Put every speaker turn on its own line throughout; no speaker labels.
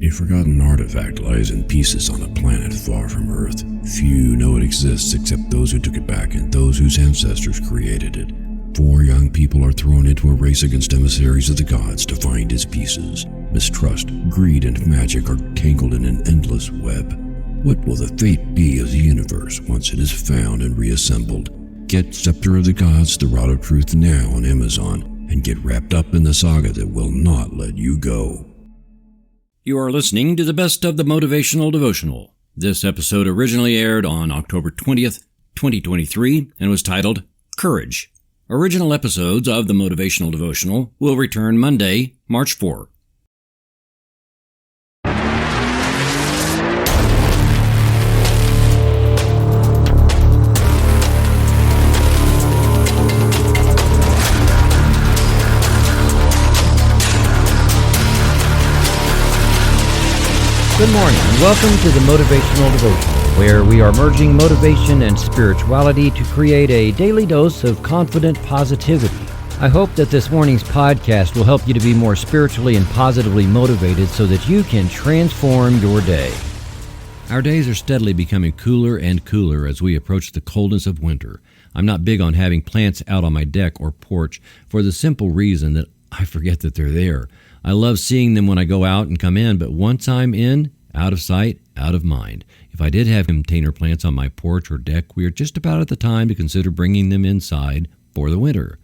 A forgotten artifact lies in pieces on a planet far from Earth. Few know it exists except those who took it back and those whose ancestors created it. 4 young people are thrown into a race against emissaries of the gods to find its pieces. Mistrust, greed, and magic are tangled in an endless web. What will the fate be of the universe once it is found and reassembled? Get Scepter of the Gods, The Rod of Truth now on Amazon, and get wrapped up in the saga that will not let you go.
You are listening to the best of the Motivational Devotional. This episode originally aired on October 20th, 2023, and was titled Courage. Original episodes of the Motivational Devotional will return Monday, March 4.
Good morning, and welcome to the Motivational Devotional, where we are merging motivation and spirituality to create a daily dose of confident positivity. I hope that this morning's podcast will help you to be more spiritually and positively motivated so that you can transform your day.
Our days are steadily becoming cooler and cooler as we approach the coldness of winter. I'm not big on having plants out on my deck or porch for the simple reason that I forget that they're there. I love seeing them when I go out and come in, but once I'm in, out of sight, out of mind. If I did have container plants on my porch or deck, we are just about at the time to consider bringing them inside for the winter.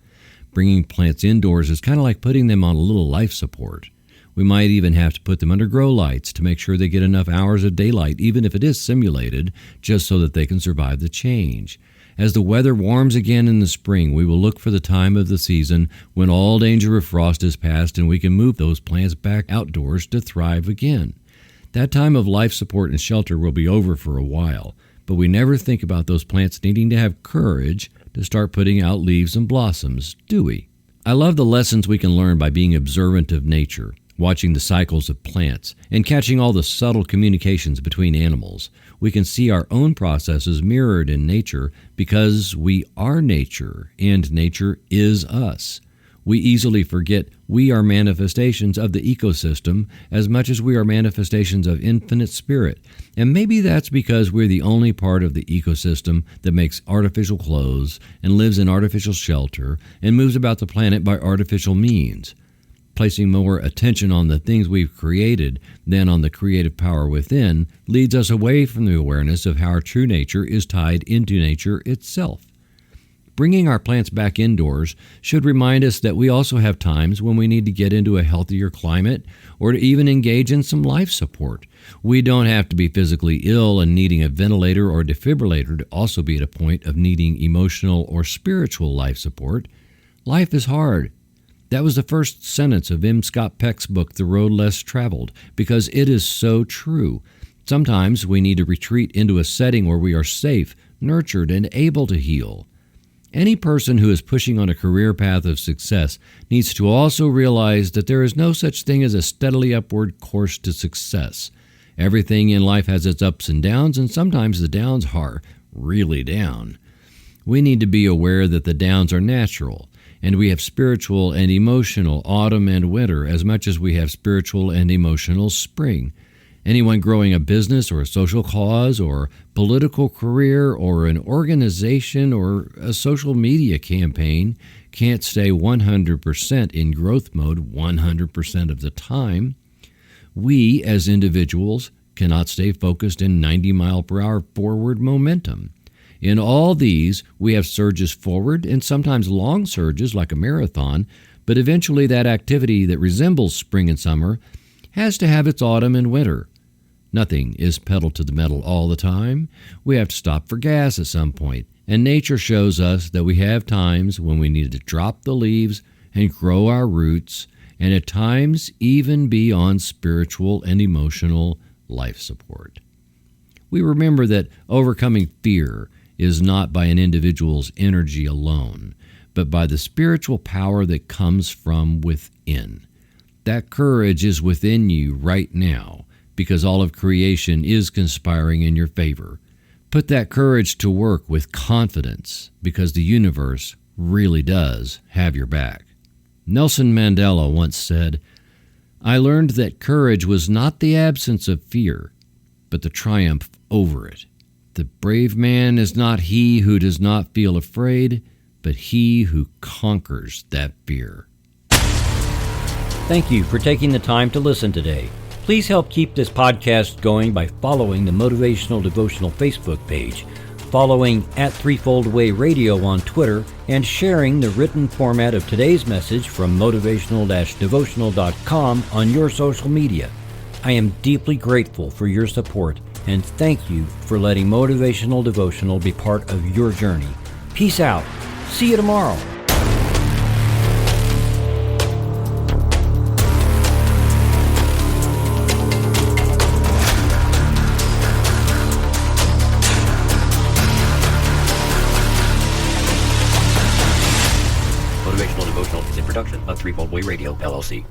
Bringing plants indoors is kind of like putting them on a little life support. We might even have to put them under grow lights to make sure they get enough hours of daylight, even if it is simulated, just so that they can survive the change. As the weather warms again in the spring, we will look for the time of the season when all danger of frost is past and we can move those plants back outdoors to thrive again. That time of life support and shelter will be over for a while, but we never think about those plants needing to have courage to start putting out leaves and blossoms, do we? I love the lessons we can learn by being observant of nature, watching the cycles of plants, and catching all the subtle communications between animals. We can see our own processes mirrored in nature because we are nature, and nature is us. We easily forget we are manifestations of the ecosystem as much as we are manifestations of infinite spirit. And maybe that's because we're the only part of the ecosystem that makes artificial clothes and lives in artificial shelter and moves about the planet by artificial means. Placing more attention on the things we've created than on the creative power within leads us away from the awareness of how our true nature is tied into nature itself. Bringing our plants back indoors should remind us that we also have times when we need to get into a healthier climate or to even engage in some life support. We don't have to be physically ill and needing a ventilator or defibrillator to also be at a point of needing emotional or spiritual life support. Life is hard. That was the first sentence of M. Scott Peck's book, The Road Less Traveled, because it is so true. Sometimes we need to retreat into a setting where we are safe, nurtured, and able to heal. Any person who is pushing on a career path of success needs to also realize that there is no such thing as a steadily upward course to success. Everything in life has its ups and downs, and sometimes the downs are really down. We need to be aware that the downs are natural, and we have spiritual and emotional autumn and winter as much as we have spiritual and emotional spring. Anyone growing a business or a social cause or political career or an organization or a social media campaign can't stay 100% in growth mode 100% of the time. We, as individuals, cannot stay focused in 90-mile-per-hour forward momentum. In all these, we have surges forward and sometimes long surges like a marathon, but eventually that activity that resembles spring and summer has to have its autumn and winter. Nothing is pedal to the metal all the time. We have to stop for gas at some point, and nature shows us that we have times when we need to drop the leaves and grow our roots, and at times even be on spiritual and emotional life support. We remember that overcoming fear is not by an individual's energy alone, but by the spiritual power that comes from within. That courage is within you right now, because all of creation is conspiring in your favor. Put that courage to work with confidence, because the universe really does have your back. Nelson Mandela once said, I learned that courage was not the absence of fear, but the triumph over it. The brave man is not he who does not feel afraid, but he who conquers that fear.
Thank you for taking the time to listen today. Please help keep this podcast going by following the Motivational Devotional Facebook page, following @Threefold-Way Radio on Twitter, and sharing the written format of today's message from motivational-devotional.com on your social media. I am deeply grateful for your support, and thank you for letting Motivational Devotional be part of your journey. Peace out. See you tomorrow.
Motivational Devotional is a production of Threefold Way Radio, LLC.